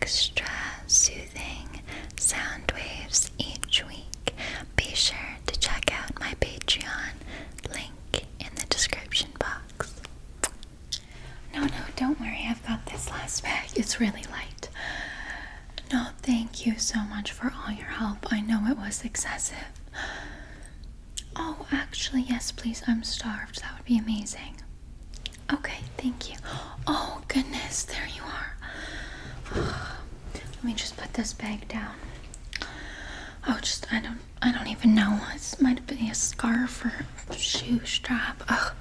extra soothing sound waves each week, be sure to check out my Patreon, link in the description box. No, don't worry, I've got this last bag. It's really light. No, thank you so much for all your help. I know it was excessive. Oh, actually, yes, please, I'm starved. That would be amazing. Okay, thank you. Oh, goodness, there you are. Let me just put this bag down. Oh, I don't even know. It might be a scarf or a shoe strap. Ugh,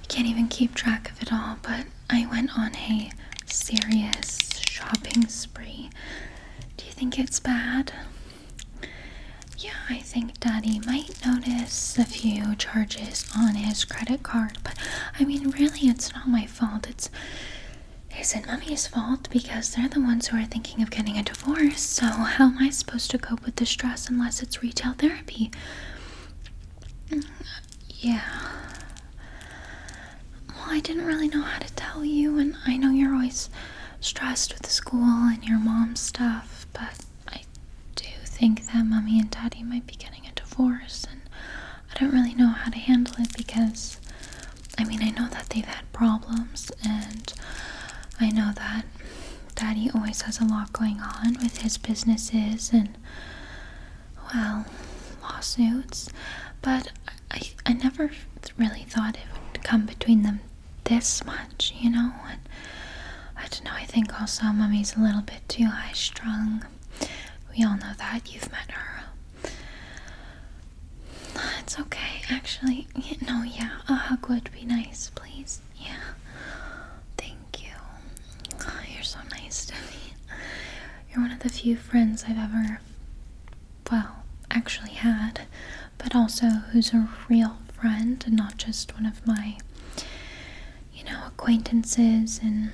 I can't even keep track of it all, but I went on a serious shopping spree. Do you think it's bad? Yeah, I think Daddy might notice a few charges on his credit card, but I mean, really, it's not my fault. It's his and Mommy's fault because they're the ones who are thinking of getting a divorce. So how am I supposed to cope with the stress unless it's retail therapy? Yeah. Well, I didn't really know how to tell you, and I know you're always stressed with the school and your mom's stuff, but I do think that Mommy and Daddy might be getting a divorce, and I don't really know how to handle it because, I mean, I know that they've had problems, and I know that Daddy always has a lot going on with his businesses and, well, lawsuits, but I never really thought it would come between them this much, you know, and I don't know, I think also Mommy's a little bit too high-strung. We all know that. You've met her. It's okay, actually. No, yeah, a hug would be nice, please. Yeah. Thank you. Oh, you're so nice to me. You're one of the few friends I've ever, well, actually had, but also who's a real friend and not just one of my, acquaintances and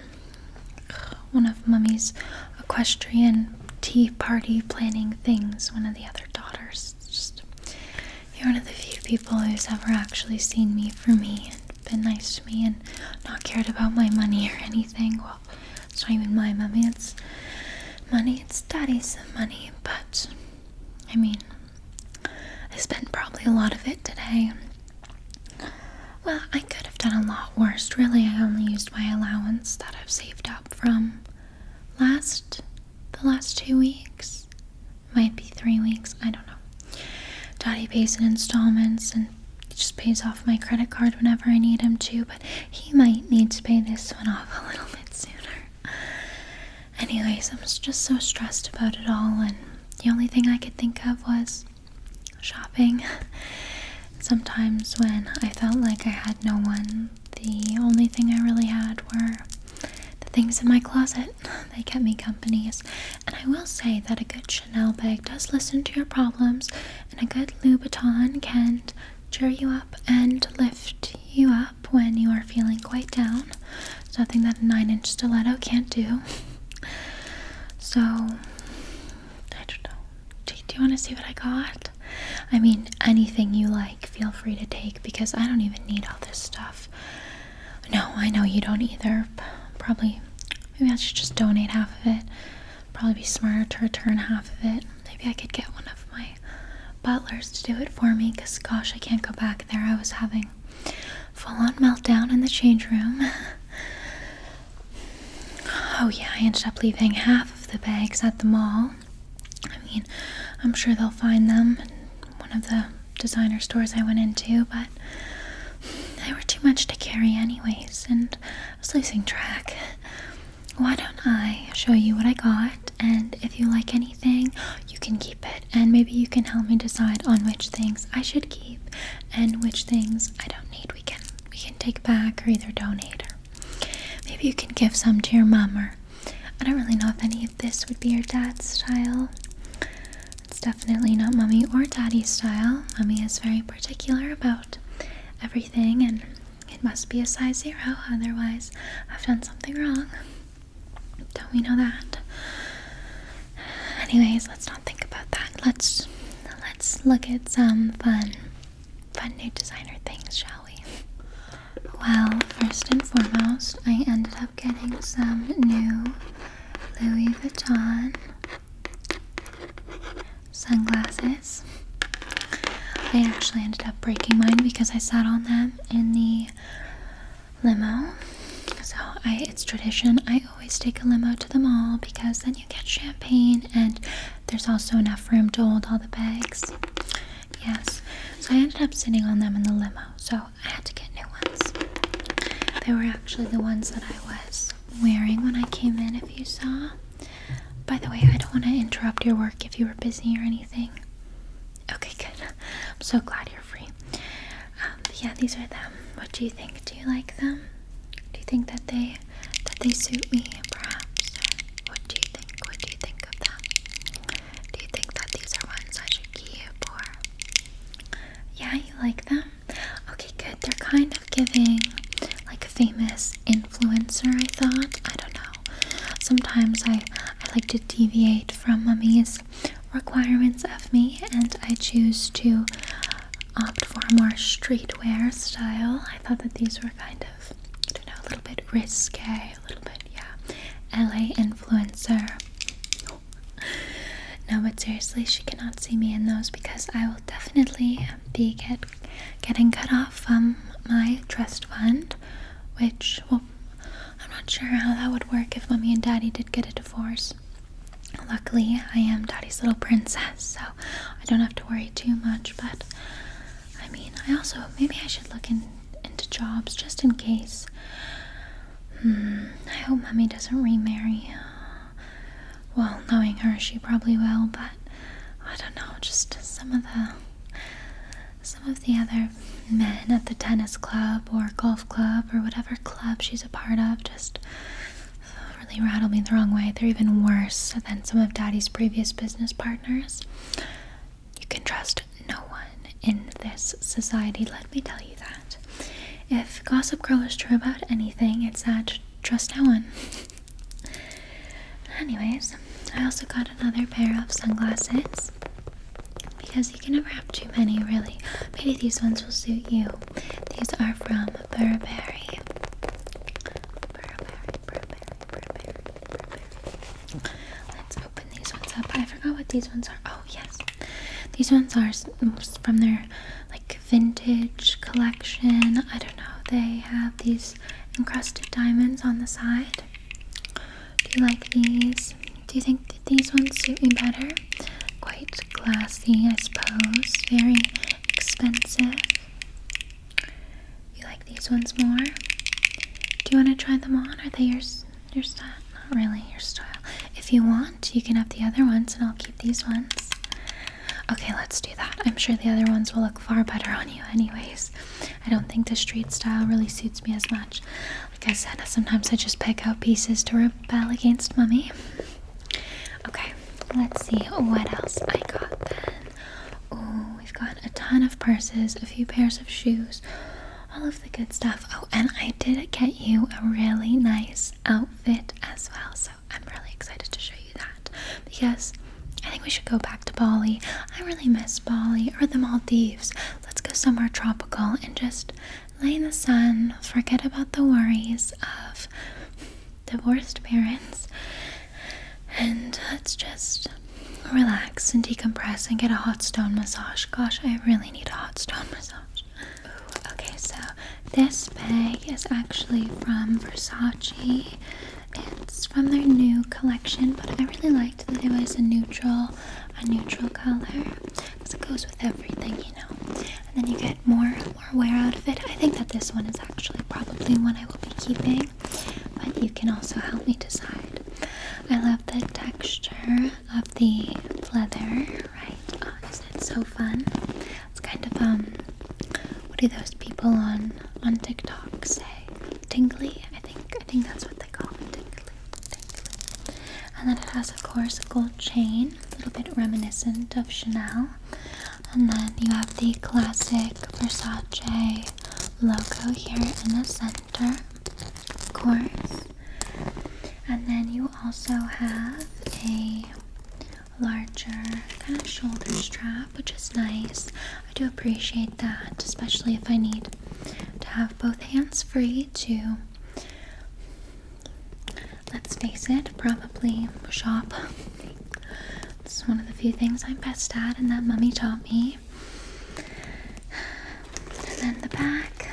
one of Mommy's equestrian tea party planning things, one of the other daughters. It's just, you're one of the few people who's ever actually seen me for me and been nice to me and not cared about my money or anything. Well, it's not even my money, it's Daddy's money, but I mean, I spent probably a lot of it today. Well, I could have done a lot worse. Really, I only used my allowance that I've saved up from the last 2 weeks. Might be 3 weeks, I don't know. Daddy pays in installments and he just pays off my credit card whenever I need him to, but he might need to pay this one off a little bit sooner. Anyways, I was just so stressed about it all, and the only thing I could think of was shopping. Sometimes when I felt like I had no one, the only thing I really had were the things in my closet. They kept me company. And I will say that a good Chanel bag does listen to your problems, and a good Louboutin can cheer you up and lift you up when you are feeling quite down. It's nothing that a 9-inch stiletto can't do. So, I don't know. Do you want to see what I got? I mean, anything you like, feel free to take, because I don't even need all this stuff. No, I know you don't either. Maybe I should just donate half of it. Probably be smarter to return half of it. Maybe I could get one of my butlers to do it for me, because gosh, I can't go back there. I was having full-on meltdown in the change room. Oh yeah, I ended up leaving half of the bags at the mall. I mean, I'm sure they'll find them in one of the designer stores I went into, but they were too much to carry anyways, and I was losing track. Why don't I show you what I got, and if you like anything, you can keep it, and maybe you can help me decide on which things I should keep and which things I don't need. We can take back or either donate, or maybe you can give some to your mom, or I don't really know if any of this would be your dad's style. It's definitely not Mommy or Daddy's style. Mommy is very particular about everything, and it must be a size 0, otherwise I've done something wrong. Don't we know that? Anyways, let's not think about that. Let's look at some fun new designer things, shall we? Well, first and foremost, I ended up getting some new Louis Vuitton sunglasses. I actually ended up breaking mine because I sat on them in the limo. So it's tradition. I always take a limo to the mall because then you get champagne and there's also enough room to hold all the bags. Yes. So I ended up sitting on them in the limo. So I had to get new ones. They were actually the ones that I was wearing when I came in, if you saw. By the way, I don't want to interrupt your work if you were busy or anything. Okay, good. I'm so glad you're free. But yeah, these are them. What do you think? Do you like them? Do you think that they suit me, perhaps? What do you think? What do you think of them? Do you think that these are ones I should keep, or? Yeah, you like them? Okay, good. They're kind of giving like a famous influencer, I thought. I don't know. Sometimes I like to deviate from mommy's requirements of me, and I choose to opt for a more streetwear style. I thought that these were kind of, I don't know, a little bit risque, a little bit, yeah, LA influencer. No, but seriously, she cannot see me in those because I will definitely be getting cut off from my trust fund, which, well, I'm not sure how that would work if mommy and daddy did get a divorce. Luckily, I am daddy's little princess, so I don't have to worry too much, but I mean, maybe I should look into jobs just in case. I hope mommy doesn't remarry. Well, knowing her, she probably will, but I don't know, just some of the other men at the tennis club or golf club or whatever club she's a part of just really rattle me the wrong way. They're even worse than some of daddy's previous business partners. You can trust no one in this society, let me tell you that. If Gossip Girl is true about anything, it's that trust no one. Anyways, I also got another pair of sunglasses because you can never have too many, really. Maybe these ones will suit you. These are from Burberry. Let's open these ones up. I forgot what these ones are. Oh, yes. These ones are from their, like, vintage collection. I don't know. They have these encrusted diamonds on the side. Do you like these? Do you think that these ones suit me better? Quite classy, I suppose. Very expensive. You like these ones more? Do you want to try them on? Are they your style? Not really your style. If you want, you can have the other ones and I'll keep these ones. Okay, let's do that. I'm sure the other ones will look far better on you anyways. I don't think the street style really suits me as much. Like I said, sometimes I just pick out pieces to rebel against mommy. Okay, let's see what else I got then. Oh, we've got a ton of purses, a few pairs of shoes, all of the good stuff. Oh, and I did get you a really nice outfit as well, so I'm really excited to show you that because I think we should go back to Bali. I really miss Bali or the Maldives. Let's go somewhere tropical and just lay in the sun, forget about the worries of divorced parents, and let's just relax and decompress and get a hot stone massage. Gosh, I really need a hot stone massage. Ooh, okay, so this bag is actually from Versace. It's from their new collection, but I really liked that it was a neutral color because it goes with everything, you know. And then you get more wear out of it. I think that this one is actually probably one I will be keeping, but you can also help me decide. I love the texture of the leather, right? Oh, isn't it so fun? It's kind of what do those people on Tik Tok say? Tingly? I think that's what they call it. Tingly. And then it has, of course, a gold chain, a little bit reminiscent of Chanel. And then you have the classic Versace logo here in the center, of course. And then you also have a larger kind of shoulder strap, which is nice. I do appreciate that, especially if I need to have both hands free to, let's face it, probably shop. It's one of the few things I'm best at and that Mummy taught me. And then the back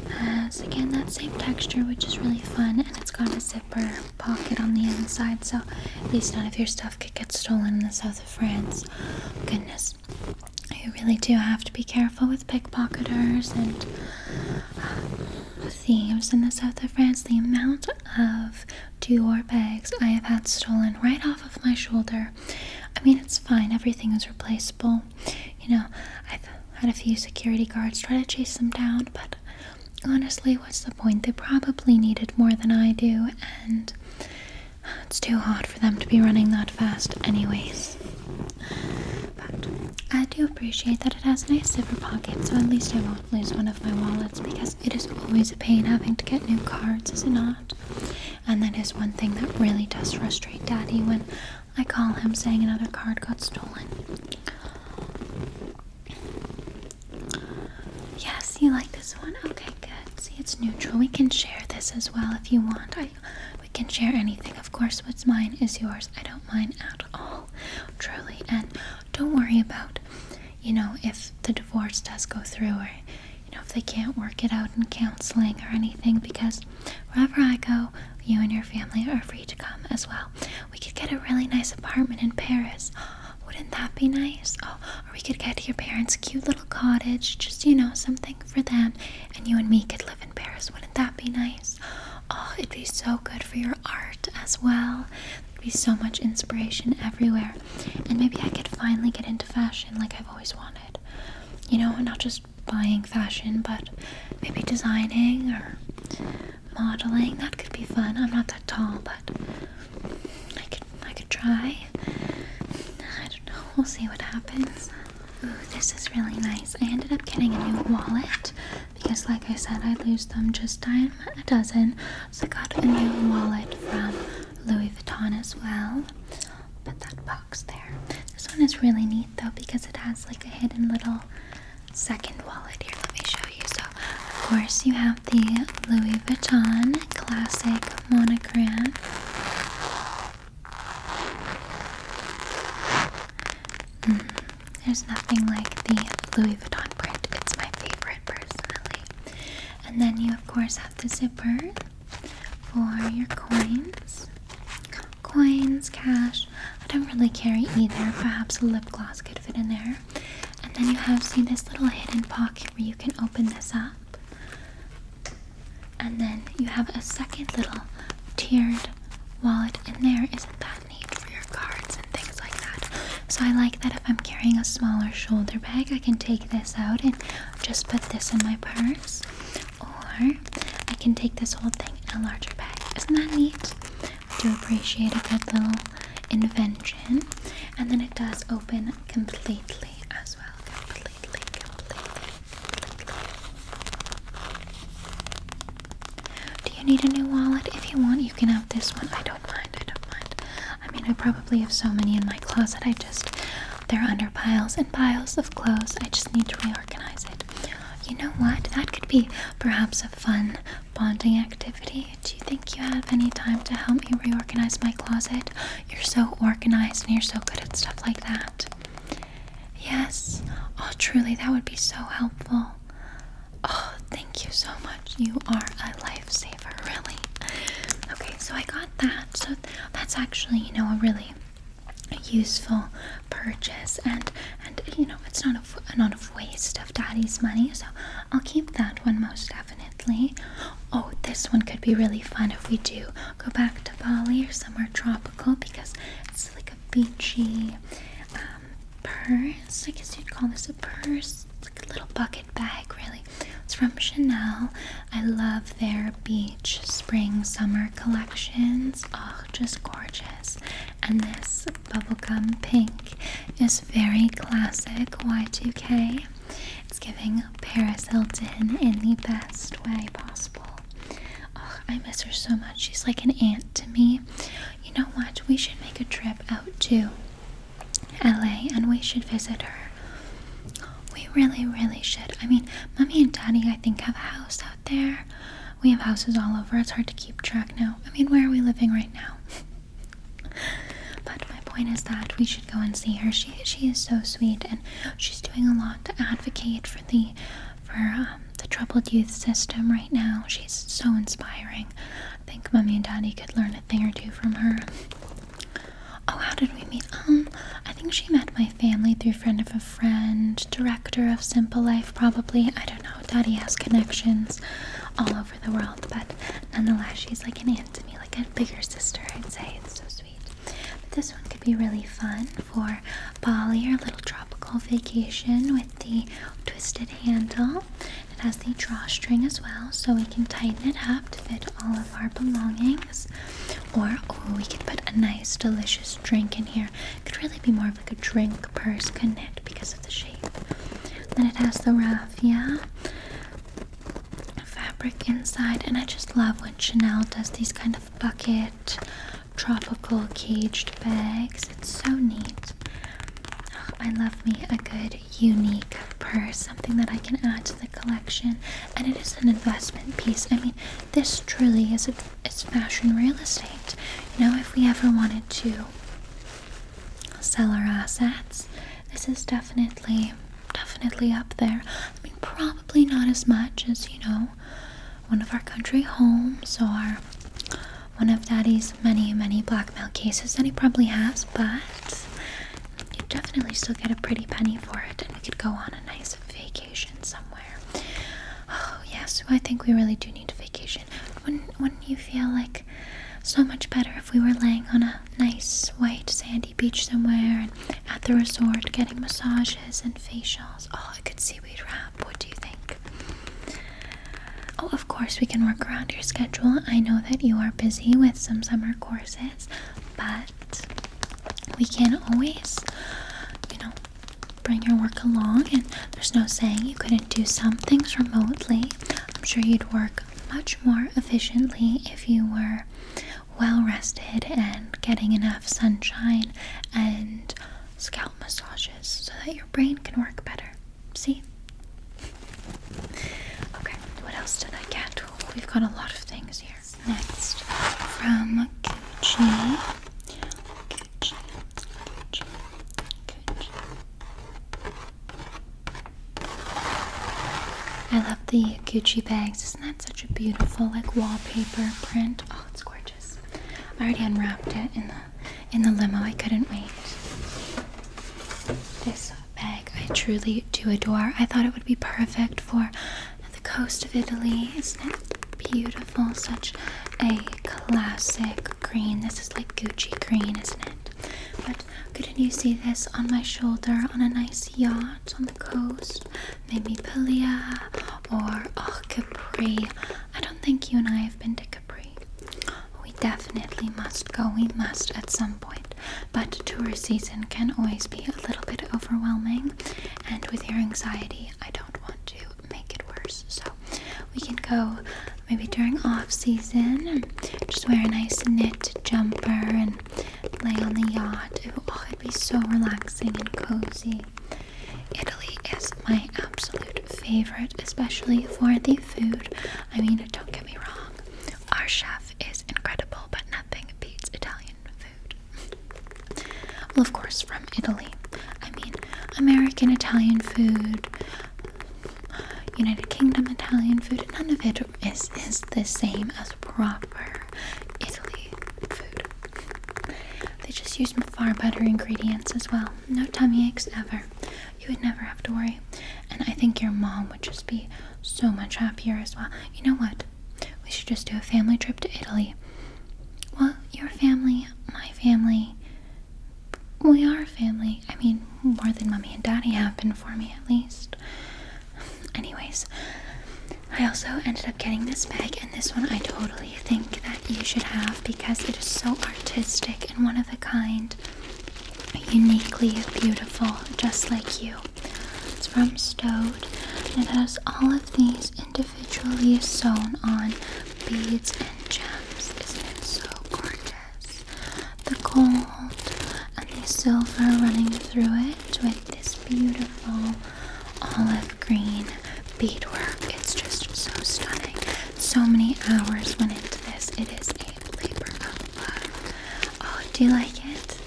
has, again, that same texture, which is really fun, and it's got a zipper pocket on the inside, so at least none of your stuff could get stolen in the south of France. Goodness, you really do have to be careful with pickpocketers and thieves in the south of France. The amount of Dior bags I have had stolen right off of my shoulder. I mean, it's fine, everything is replaceable. You know, I've had a few security guards try to chase them down, but honestly, what's the point? They probably need it more than I do, and it's too hot for them to be running that fast anyways. But I do appreciate that it has a nice zipper pocket, so at least I won't lose one of my wallets, because it is always a pain having to get new cards, is it not? And that is one thing that really does frustrate Daddy when I call him saying another card got stolen. Yes, you like this one? Okay, good. See, it's neutral. We can share this as well if you want. We can share anything. Of course, what's mine is yours. I don't mind at all, truly. And don't worry about, if the divorce does go through, or, if they can't work it out in counseling or anything, because wherever I go, you and your family are free to come as well. We could get a really nice apartment in Paris. Wouldn't that be nice? Oh, or we could get your parents a cute little cottage, just, something for them, and you and me could live in Paris. Wouldn't that be nice? Oh, it'd be so good for your art as well. There'd be so much inspiration everywhere. And maybe I could finally get into fashion like I've always wanted. Not just buying fashion, but maybe designing or modeling. That could be fun. I'm not that tall, but I could try. I don't know. We'll see what happens. Ooh, this is really nice. I ended up getting a new wallet because, like I said, I lose them just a dozen. So I got a new wallet from Louis Vuitton as well. Put that box there. This one is really neat though because it has like a hidden little second wallet. Here, let me show you. So, of course, you have the Louis Vuitton classic monogram. There's nothing like the Louis Vuitton print. It's my favorite personally. And then you of course have the zipper for your coins. Coins, cash. I don't really carry either. Perhaps a lip gloss could fit in there. And then you have, see, this little hidden pocket where you can open this up. And then you have a second little tiered wallet in there. Isn't that neat for your cards and things like that? So I like that if I'm carrying a smaller shoulder bag, I can take this out and just put this in my purse. Or I can take this whole thing in a larger bag. Isn't that neat? I do appreciate a good little invention. And then it does open completely as well. Completely. Do you need a new wallet? If you want, you can have this one. I don't mind. I mean, I probably have so many in my closet. They're under piles and piles of clothes. I just need to reorganize it. You know what? That could be perhaps a fun bonding activity. Do you think you have any time to help me reorganize my closet? You're so organized and you're so good at stuff like that. Yes. Oh, truly, that would be so helpful. Oh, thank you so much. You are a lifesaver, really. Okay, so I got that. So that's actually, a really useful purchase, and it's not a waste of Daddy's money, so I'll keep that one most definitely. Oh, this one could be really fun if we do go back to Bali or somewhere tropical, because it's like a beachy purse. I guess you'd call this a purse. It's like a little bucket bag, really. It's from Chanel. I love their beach, spring, summer collections. Oh, just gorgeous. And this bubblegum pink is very classic Y2K. It's giving Paris Hilton in the best way possible. Oh, I miss her so much. She's like an aunt to me. You know what? We should make a trip out to LA and we should visit her. We really, really should. I mean, Mommy and Daddy, I think, have a house out there. we have houses all over. It's hard to keep track now. I mean, where are we living right now? But my point is that we should go and see her. She is so sweet, and she's doing a lot to advocate for the troubled youth system right now. She's so inspiring. I think Mommy and Daddy could learn a thing or two from her. Oh, how did we meet? I think she met my family through friend of a friend, director of Simple Life, probably. I don't know. Daddy has connections all over the world, but nonetheless, she's like an aunt to me, like a bigger sister, I'd say. It's so sweet. But this one could be really fun for Bali, or a little tropical vacation with the twisted handle. It has the drawstring as well, so we can tighten it up to fit all of our belongings. Or, we could put a nice, delicious drink in here. It could really be more of like a drink purse, couldn't it, because of the shape. Then it has the raffia fabric inside, and I just love when Chanel does these kind of bucket, tropical caged bags. It's so neat. I love me a good, unique purse, something that I can add to the collection, and it is an investment piece. I mean, this truly is fashion real estate. You know, if we ever wanted to sell our assets, this is definitely up there. I mean, probably not as much as, you know, one of our country homes or one of Daddy's many blackmail cases that he probably has, but you definitely still get a pretty penny for it, and we could go on a nice vacation somewhere. Oh yes, I think we really do need a vacation. Wouldn't you feel like so much better if we were laying on a nice white sandy beach somewhere, and at the resort getting massages and facials? Oh, I could seaweed wrap. What do you think? Oh, of course we can work around your schedule. I know that you are busy with some summer courses, but we can always, you know, bring your work along, and there's no saying you couldn't do some things remotely. I'm sure you'd work much more efficiently if you were well rested and getting enough sunshine and scalp massages so that your brain can work better. See? Okay, what else did I get? Oh, we've got a lot of things here. Next, from Gucci. I love the Gucci bags. Isn't that such a beautiful, like, wallpaper print? Oh, it's gorgeous. I already unwrapped it in the limo. I couldn't wait. This bag I truly do adore. I thought it would be perfect for the coast of Italy. Isn't it beautiful? Such a classic green. This is like Gucci green, isn't it? But couldn't you see this on my shoulder on a nice yacht on the coast? Maybe Puglia or Capri. I don't think you and I have been to Capri. We definitely must go. We must at some point. But tourist season can always be a little bit overwhelming, and with your anxiety, I don't want to make it worse. So we can go maybe during off season and just wear a nice knit jumper and lay on the yacht. It'd be so relaxing and cozy. Italy is my absolute favorite, especially for the food. I mean, don't get me wrong, our chef is incredible, but nothing beats Italian food. Well, of course, from Italy. I mean, American Italian food, United Kingdom Italian food, none of it is the same as proper Italy food. They just use far better ingredients as well. No tummy aches ever. You would never have to worry. And I think your mom would just be so much happier as well. You know what? We should just do a family trip to Italy. Well, your family, my family, we are a family. I mean, more than Mommy and Daddy have been for me, at least. Anyways, I also ended up getting this bag, and this one I totally think that you should have because it is so artistic and one of a kind, uniquely beautiful, just like you. It's from Staud, and it has all of these individually sewn on beads and gems. Isn't it so gorgeous? The gold and the silver running through it with this beautiful olive green beadwork. It's just so stunning. It's so many hours went into this. It is a labor of love. Oh, do you like it?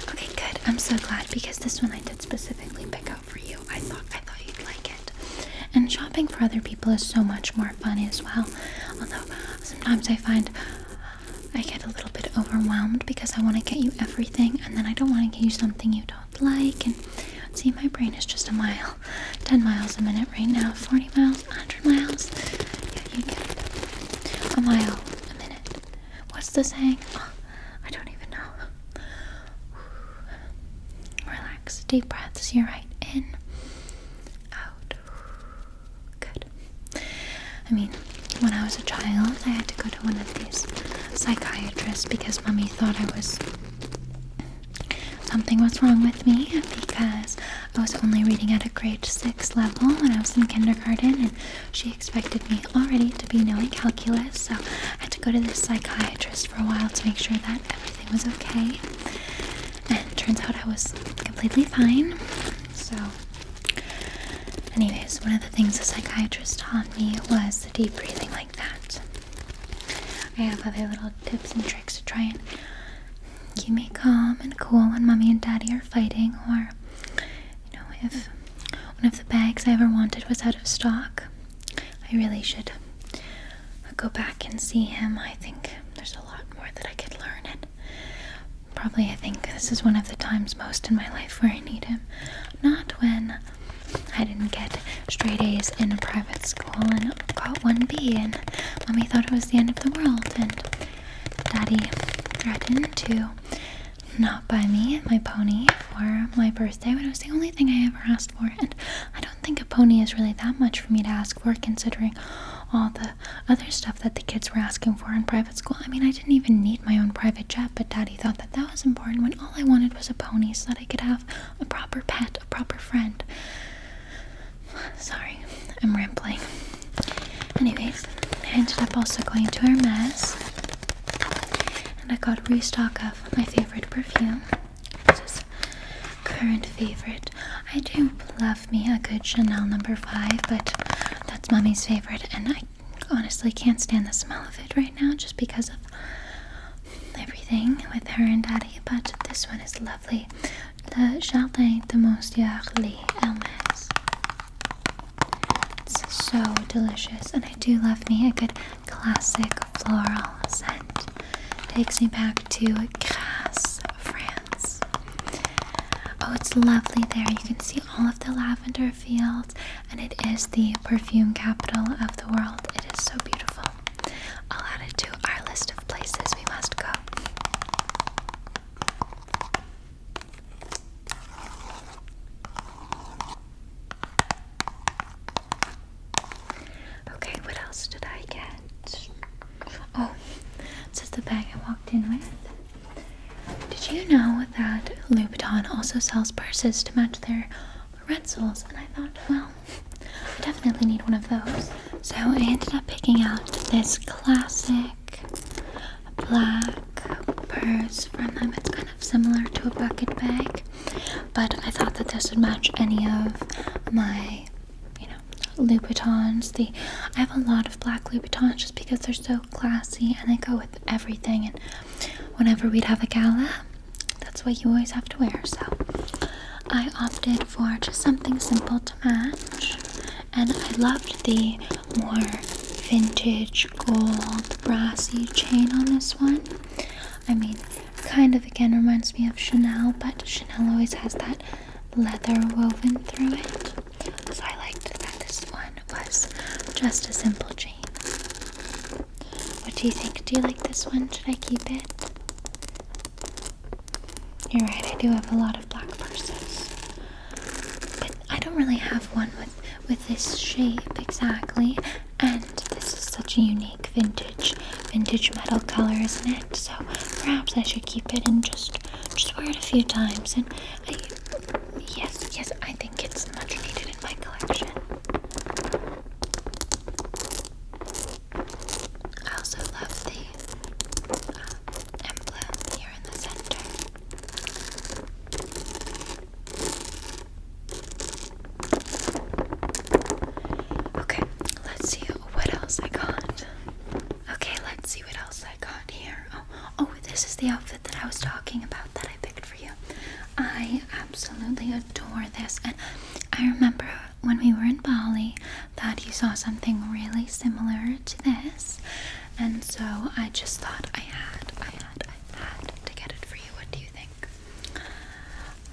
Okay, good. I'm so glad, because this one I did specifically pick out for you. I thought you'd like it. And shopping for other people is so much more fun as well. Although sometimes I find I get a little bit overwhelmed because I want to get you everything, and then I don't want to get you something you don't like. And see, my brain is just a mile. 10 miles a minute right now. 40 miles, 100 miles. Yeah, you get it. A mile a minute. What's the saying? Oh, I don't even know. Relax. Deep breaths. You're right. In. Out. Good. I mean, when I was a child, I had to go to one of these psychiatrists because mommy thought something was wrong with me, because I was only reading at a grade 6 level when I was in kindergarten, and she expected me already to be knowing calculus, so I had to go to this psychiatrist for a while to make sure that everything was okay. And it turns out I was completely fine. So anyways, one of the things the psychiatrist taught me was the deep breathing like that. I have other little tips and tricks to try and keep me calm and cool when mommy and daddy are fighting, or, you know, if one of the bags I ever wanted was out of stock. I really should go back and see him. I think there's a lot more that I could learn, and probably I think this is one of the times most in my life where I need him. Not when I didn't get straight A's in a private school and got 1B, and mommy thought it was the end of the world, and daddy threatened to not buy me my pony for my birthday when it was the only thing I ever asked for. And I don't think a pony is really that much for me to ask for, considering all the other stuff that the kids were asking for in private school. I mean, I didn't even need my own private jet, but daddy thought that that was important when all I wanted was a pony so that I could have a proper pet, a proper friend. Sorry, I'm rambling. Anyways, I ended up also going to Hermes, and I got a restock of my favorite perfume. This is current favorite. I do love me a good Chanel No. 5, but that's mommy's favorite, and I honestly can't stand the smell of it right now just because of everything with her and daddy. But this one is lovely. Le Jardin de Monsieur Le Hermes. It's so delicious, and I do love me a good classic floral scent. Takes me back to Grasse, France. Oh, it's lovely there. You can see all of the lavender fields, and it is the perfume capital of the world. It is so beautiful. I'll add it to our list of places we must go. Okay, what else did I get? Oh, this is the bag I walked in with. Did you know that Louboutin also sells purses to match their red soles? And I thought, well, I definitely need one of those. So I ended up picking out this classic black purse from them. It's kind of similar to a bucket bag, but I thought that this would match any of my Louboutins. I have a lot of black Louboutins just because they're so classy and they go with everything, and whenever we'd have a gala, that's what you always have to wear. So I opted for just something simple to match, and I loved the more vintage gold brassy chain on this one. I mean, kind of again reminds me of Chanel, but Chanel always has that leather woven through it, so I liked that this one was just a simple chain. What do you think? Do you like this one? Should I keep it? You're right, I do have a lot of black purses, but I don't really have one with this shape exactly, and this is such a unique vintage metal color, isn't it? So perhaps I should keep it and just wear it a few times. And yes, I think it's much needed in my collection. I also love the emblem here in the center. Okay, let's see what else I got. absolutely adore this. And I remember when we were in Bali that you saw something really similar to this, and so I just thought I had to get it for you. What do you think?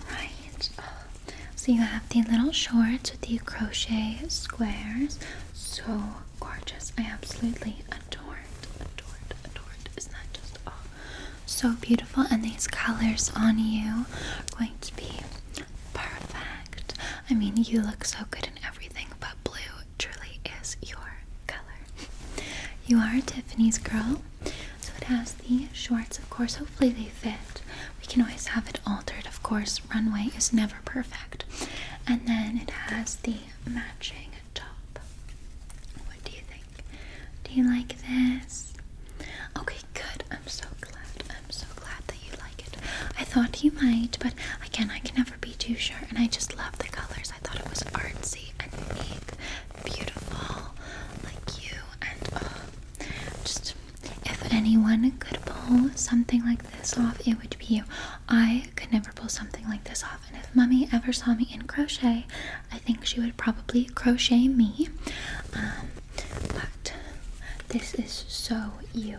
Right. So you have the little shorts with the crochet squares. So gorgeous. I absolutely adore it. Isn't that just so beautiful? And these colors on you are going to be perfect. I mean, you look so good in everything, but blue truly is your color. You are a Tiffany's girl, so it has the shorts, of course. Hopefully they fit. We can always have it altered, of course. Runway is never perfect. And then it has the matching top. What do you think? Do you like this? Okay, good. I'm so glad that you like it. I thought you might, but again, I can never be too sure. And I just love the colors. I thought it was artsy and unique, beautiful, like you. And just if anyone could pull something like this off, it would be you. I could never pull something like this off. And if Mummy ever saw me in crochet, I think she would probably crochet me. But this is so you.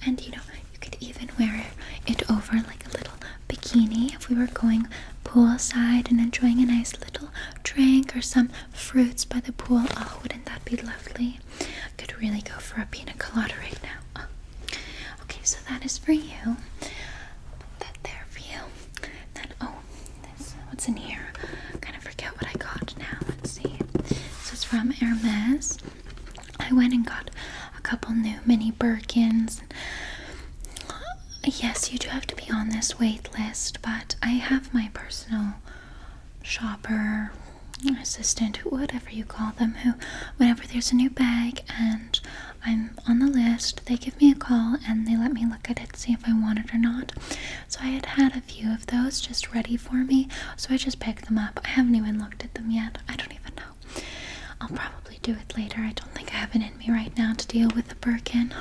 And you know, you could even wear it over like a little bikini if we were going poolside and enjoying a nice little drink or some fruits by the pool. Oh, wouldn't that be lovely? I could really go for a pina colada right now. Oh. Okay, so that is for you. Put that there for you. Then, this, what's in here? I kind of forget what I got now. Let's see. This is from Hermes. I went and got a couple new mini Birkins. Yes, you do have to be on this wait list, but I have my personal shopper, assistant, whatever you call them, who, whenever there's a new bag and I'm on the list, they give me a call and they let me look at it, see if I want it or not. So I had a few of those just ready for me, so I just picked them up. I haven't even looked at them yet. I don't even know. I'll probably do it later. I don't think I have it in me right now to deal with a Birkin.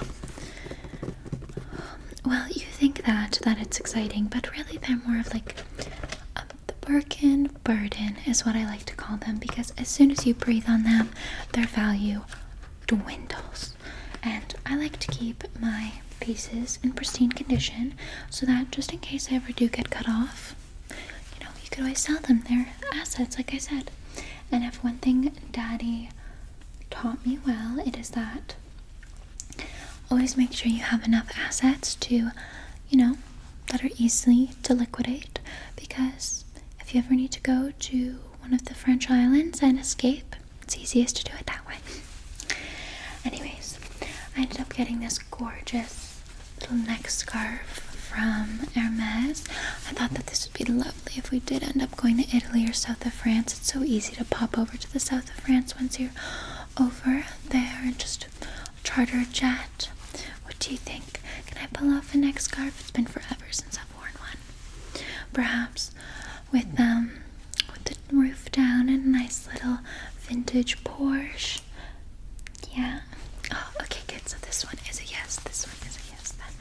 Well, you think that it's exciting, but really they're more of like the Birkin burden is what I like to call them, because as soon as you breathe on them, their value dwindles. And I like to keep my pieces in pristine condition so that just in case I ever do get cut off, you know, you could always sell them. They're assets, like I said. And if one thing Daddy taught me well, it is that always make sure you have enough assets to, you know, that are easily to liquidate, because if you ever need to go to one of the French islands and escape, it's easiest to do it that way. Anyways, I ended up getting this gorgeous little neck scarf from Hermes. I thought that this would be lovely if we did end up going to Italy or south of France. It's so easy to pop over to the south of France once you're over there and just charter a jet. What do you think? Can I pull off a neck scarf? It's been forever since I've worn one. Perhaps with the roof down and a nice little vintage Porsche. Yeah. Oh, okay, good. So this one is a yes. This one is a yes then.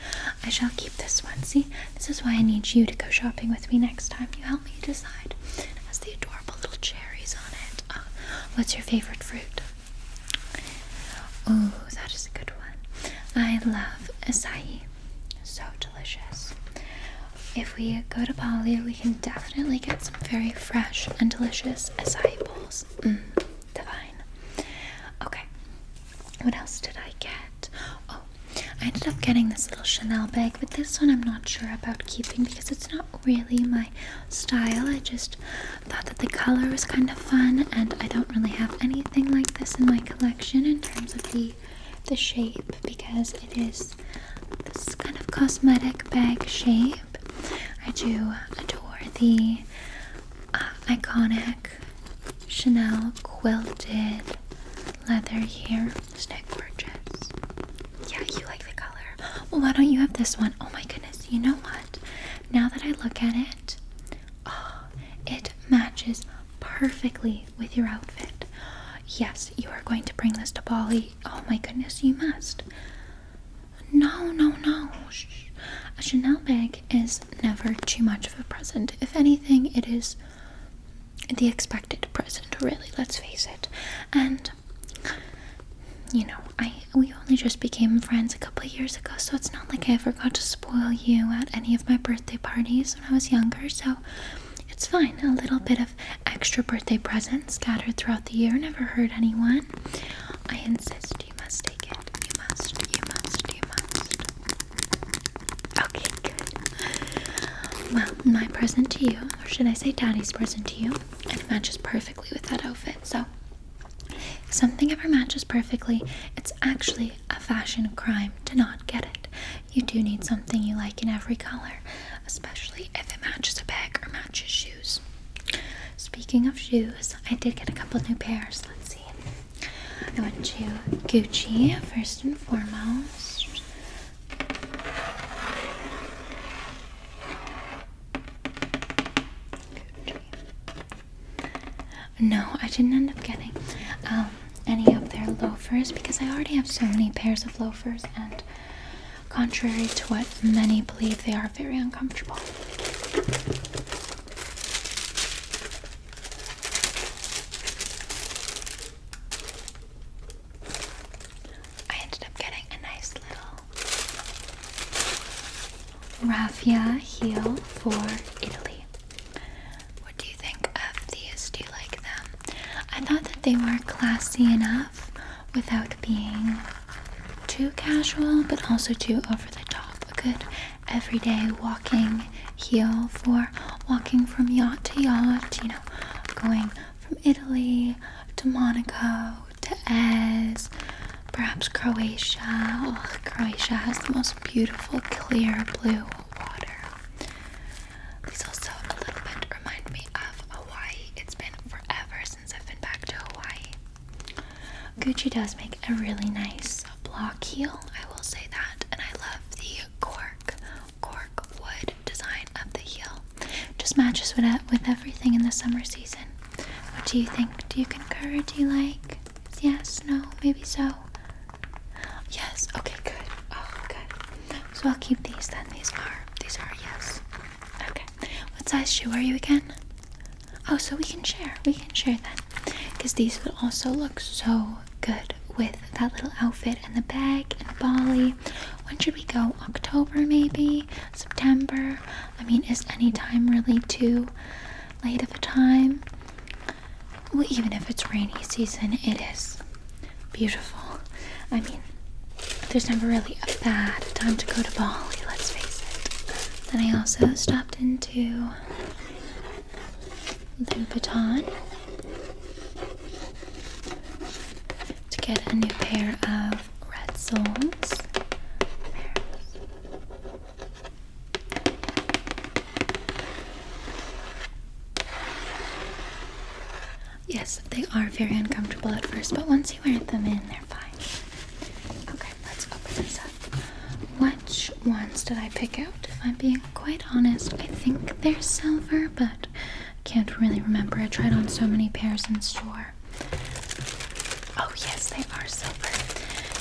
I shall keep this one. See, this is why I need you to go shopping with me next time. You help me decide. It has the adorable little cherries on it. Oh, what's your favorite fruit? Oh, that is a good one. I love acai. So delicious. If we go to Bali, we can definitely get some very fresh and delicious acai bowls. Divine. Okay. What else did I get? Oh, I ended up getting this little Chanel bag, but this one I'm not sure about keeping because it's not really my style. I just thought that the color was kind of fun, and I don't really have anything like this in my collection in terms of the shape, because it is this kind of cosmetic bag shape. I do adore the iconic Chanel quilted leather here. Isn't it gorgeous? Yeah, you like the color. Well, why don't you have this one? Oh my goodness, you know what? Now that I look at it, it matches perfectly with your outfit. Yes, you are going to bring this to Bali. Oh my goodness, you must. No. Shh. A Chanel bag is never too much of a present. If anything, it is the expected present, really, let's face it. And you know, we only just became friends a couple of years ago, so it's not like I ever got to spoil you at any of my birthday parties when I was younger, so it's fine. A little bit of extra birthday presents scattered throughout the year never hurt anyone. I insist, you must take it. You must. Okay, good. Well, my present to you, or should I say Daddy's present to you, and it matches perfectly with that outfit, so if something ever matches perfectly, it's actually a fashion crime to not get it. You do need something you like in every color, especially if it matches a bag or matches shoes. Speaking of shoes, I did get a couple new pairs. Let's see. I went to Gucci first and foremost. Gucci. No, I didn't end up getting any of their loafers because I already have so many pairs of loafers, and contrary to what many believe, they are very uncomfortable. I ended up getting a nice little raffia heel for Italy. What do you think of these? Do you like them? I thought that they were classy enough without being too casual, but also too over the top. A good everyday walking heel for walking from yacht to yacht, you know, going from Italy to Monaco to Ez, perhaps Croatia. Oh, Croatia has the most beautiful clear blue water. These also a little bit remind me of Hawaii. It's been forever since I've been back to Hawaii. Gucci does make a really nice block heel, I will say that, and I love the cork wood design of the heel. Just matches with everything in the summer season. What do you think? Do you concur? Do you like? Yes? No? Maybe so? Yes? Okay, good. Oh, good. So I'll keep these then. These are yes. Okay. What size shoe are you again? Oh, so we can share. We can share then. Because these would also look so good with that little outfit and the bag and Bali. When should we go? October maybe? September? I mean, is any time really too late of a time? Well, even if it's rainy season, it is beautiful. I mean, there's never really a bad time to go to Bali, let's face it. Then I also stopped into Louboutin to get a new pair of red soles. Yes, they are very uncomfortable at first, but once you wear them in, they're fine. Okay, let's open this up. Which ones did I pick out? If I'm being quite honest, I think they're silver, but I can't really remember. I tried on so many pairs in store. Oh yes, they are silver.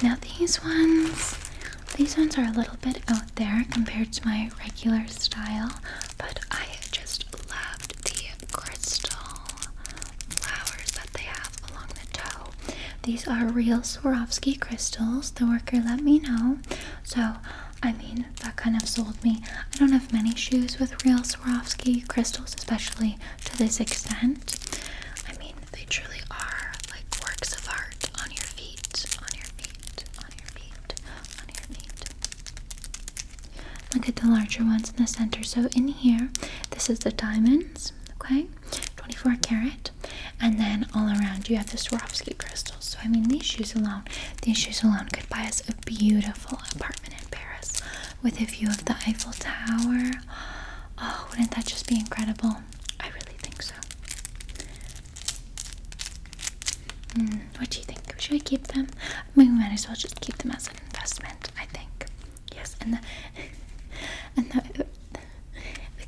Now these ones are a little bit out there compared to my regular style, but I just loved the crystal flowers that they have along the toe. These are real Swarovski crystals. The worker let me know, so I mean, that kind of sold me. I don't have many shoes with real Swarovski crystals, especially to this extent. I mean, they truly are like works of art on your feet, on your feet, on your feet, on your feet. Look at the larger ones in the center. So in here, this is the diamonds, okay? 24 karat. And then all around you have the Swarovski crystals. So I mean, these shoes alone could buy us a beautiful apartment in Paris with a view of the Eiffel Tower. Oh, wouldn't that just be incredible? I really think so. What do you think? Should we keep them? I mean, we might as well just keep them as an investment, I think. Yes, and the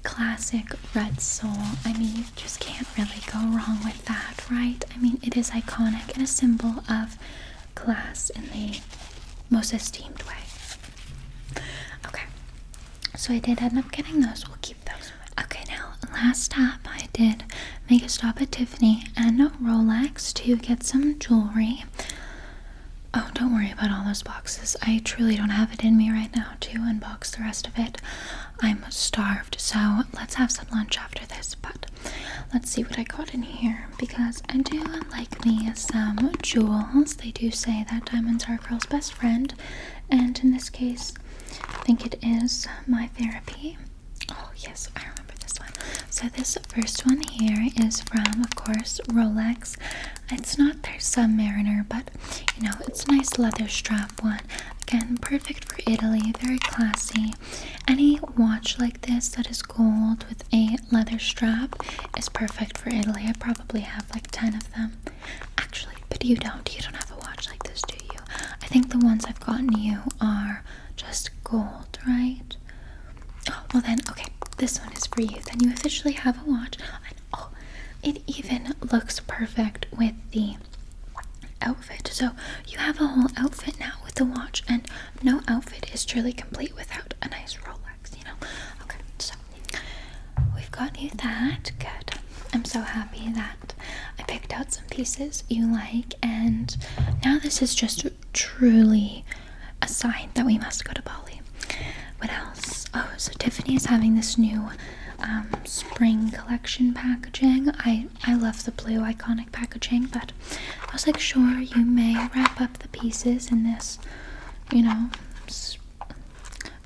classic red sole. I mean, you just can't really go wrong with that, right? I mean, it is iconic and a symbol of class in the most esteemed way. Okay, so I did end up getting those. We'll keep those. Okay, now last stop, I did make a stop at Tiffany and Rolex to get some jewelry. Oh, don't worry about all those boxes. I truly don't have it in me right now to unbox the rest of it. I'm starved, so let's have some lunch after this. But let's see what I got in here, because I do like me some jewels. They do say that diamonds are a girl's best friend, and in this case, I think it is my therapy. Oh yes, I remember this one. So this first one here is from, of course, Rolex. It's not their Submariner, but you know, it's a nice leather strap one. Again, perfect for Italy, very classy. Any watch like this that is gold with a leather strap is perfect for Italy. I probably have like 10 of them. Actually, but you don't have a watch like this, do you? I think the ones I've gotten you are just gold, right? Oh, well then, okay, this one is for you. Then you officially have a watch. And oh, it even looks perfect with the outfit. So you have a whole outfit now with the watch, and no outfit is truly complete without a nice Rolex, you know? Okay, so we've got you that. Good. I'm so happy that I picked out some pieces you like, and now this is just truly a sign that we must go to Bali. What else? Oh, so Tiffany is having this new spring collection packaging. I love the blue iconic packaging, but I was like, sure, you may wrap up the pieces in this, you know,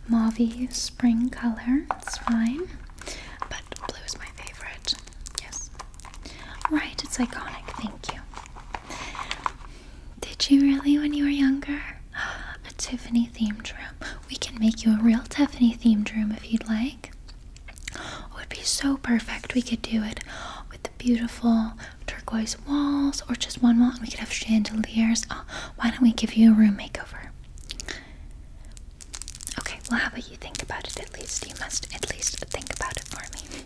mauve spring color. It's fine, but blue is my favorite. Yes, right, it's iconic. Thank you. Did you really when you were younger? A Tiffany themed room. We can make you a real Tiffany themed room if you'd like. It would be so perfect. We could do it with the beautiful turquoise walls, or just one wall, and we could have chandeliers. Oh, why don't we give you a room makeover? Okay, well, how about you think about it at least? You must at least think about it for me.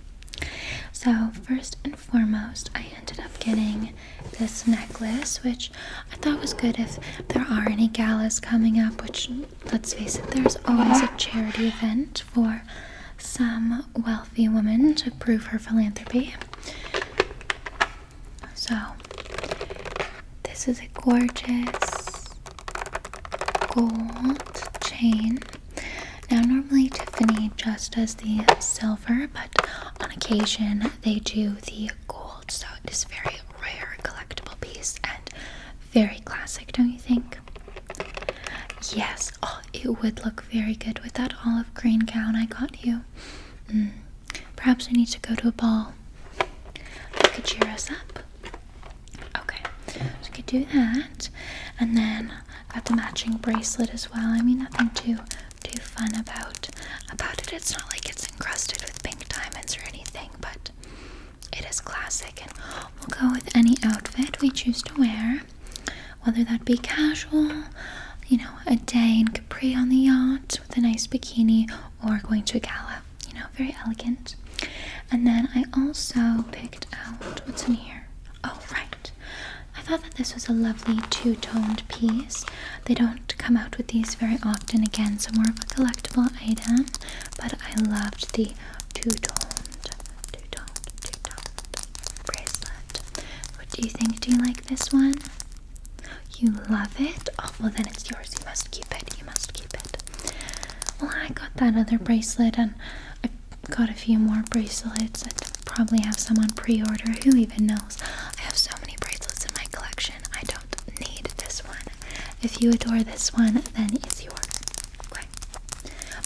So first and foremost, I ended up getting this necklace, which I thought was good if there are any galas coming up, which, let's face it, there's always a charity event for some wealthy woman to prove her philanthropy. So this is a gorgeous gold chain. Now normally Tiffany just does the silver, but on occasion they do the gold, so it is very rare collectible piece and very classic, don't you think? Yes, oh, it would look very good with that olive green gown I got you. Perhaps we need to go to a ball. That could cheer us up. Okay, so we could do that, and then got the matching bracelet as well. I mean, nothing too fun about it. It's not like it's encrusted with pink diamonds or anything, but it is classic, and we'll go with any outfit we choose to wear, whether that be casual, you know, a day in Capri on the yacht with a nice bikini, or going to a gala, you know, very elegant. And then I also picked out, what's in here? Oh, right. I thought that this was a lovely two-toned piece. They don't come out with these very often, again, so more of a collectible item, but I loved the two-toned bracelet. What do you think? Do you like this one? You love it? Oh, well then it's yours. You must keep it. Well, I got that other bracelet, and I got a few more bracelets. I probably have some on pre-order. Who even knows? I have so many bracelets in my collection. I don't need this one. If you adore this one, then it's yours. Okay.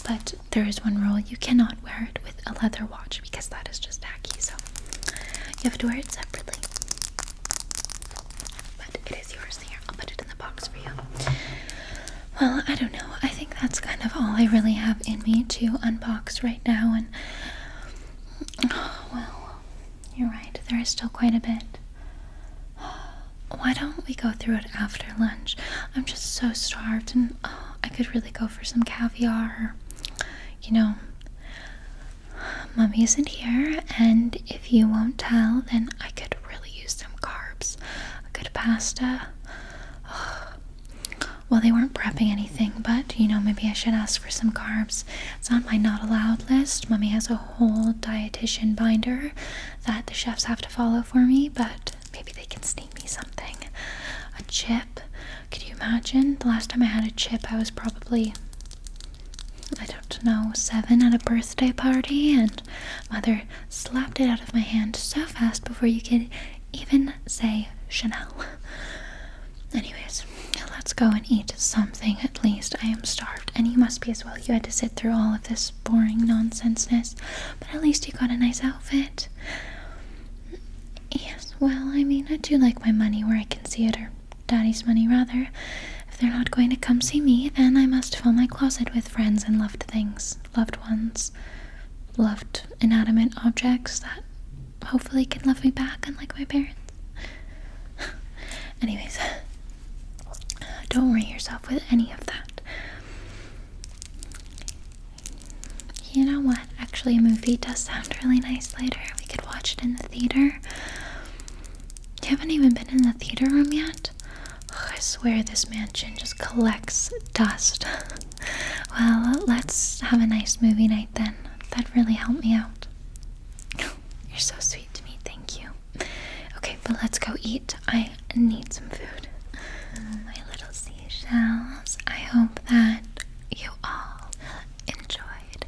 But there is one rule. You cannot wear it with a leather watch, because that is just tacky. So you have to wear it separately. But it is yours. Here, I'll put it in the box for you. Well, I don't know. I think that's kind of all I really have in me to unbox right now. And, oh, well, you're right. There is still quite a bit. Why don't we go through it after lunch? I'm just so starved, and I could really go for some caviar. You know, Mommy isn't here, and if you won't tell, then I could really use some carbs. A good pasta. well, they weren't prepping anything, but you know, maybe I should ask for some carbs. It's on my not allowed list. Mommy has a whole dietitian binder that the chefs have to follow for me, but maybe they can sneak me something. A chip. Could you imagine? The last time I had a chip, I was probably, I don't know, 7 at a birthday party, and Mother slapped it out of my hand so fast before you could even say Chanel. Anyways, let's go and eat something at least. I am starved, and you must be as well. You had to sit through all of this boring nonsenseness, but at least you got a nice outfit. Yes, well, I mean, I do like my money where I can see it, or Daddy's money rather. If they're not going to come see me, then I must fill my closet with friends and loved things, loved ones, loved inanimate objects that hopefully can love me back, unlike my parents. Anyways, don't worry yourself with any of that. You know what? Actually, a movie does sound really nice later. We could watch it in the theater. You haven't even been in the theater room yet? Oh, I swear this mansion just collects dust. Well, let's have a nice movie night then. That'd really help me out. You're so sweet to me, thank you. Okay, but let's go eat. I need some food. My little seashells, I hope that you all enjoyed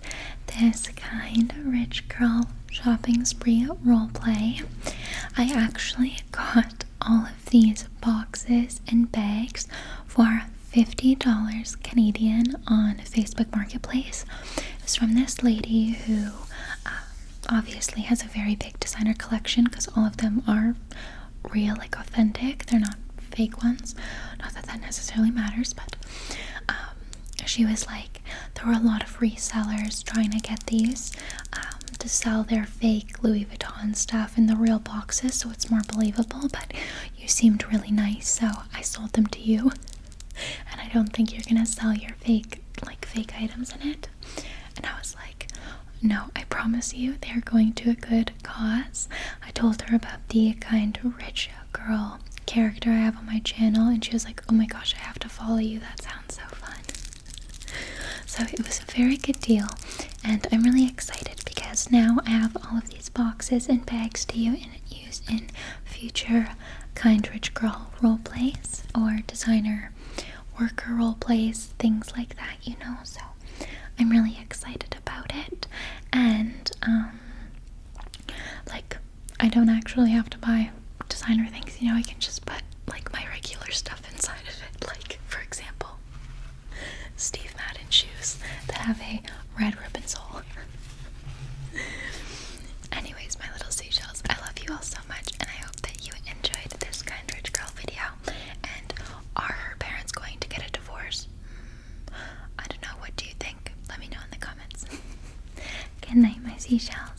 this kind of rich girl shopping spree roleplay. I actually got all of these boxes and bags for $50 Canadian on Facebook Marketplace. It was from this lady who obviously has a very big designer collection, because all of them are real, like authentic. They're not fake ones. Not that that necessarily matters, but she was like, there were a lot of resellers trying to get these to sell their fake Louis Vuitton stuff in the real boxes, so it's more believable, but you seemed really nice, so I sold them to you. And I don't think you're gonna sell your fake items in it. And I was like, no, I promise you they're going to a good cause. I told her about the kind of rich girl character I have on my channel, and she was like, oh my gosh, I have to follow you, that sounds so fun. So it was a very good deal, and I'm really excited because now I have all of these boxes and bags to use in future kind rich girl role plays or designer worker role plays, things like that, you know. So I'm really excited about it, and like, I don't actually have to buy designer things, you know. I can just put like my regular stuff inside of it, like for example Steve Madden shoes that have a red ribbon sole. Anyways, my little seashells, I love you all so much, and I hope that you enjoyed this kind rich girl video. And are her parents going to get a divorce? I don't know, what do you think? Let me know in the comments. Good night, my seashells.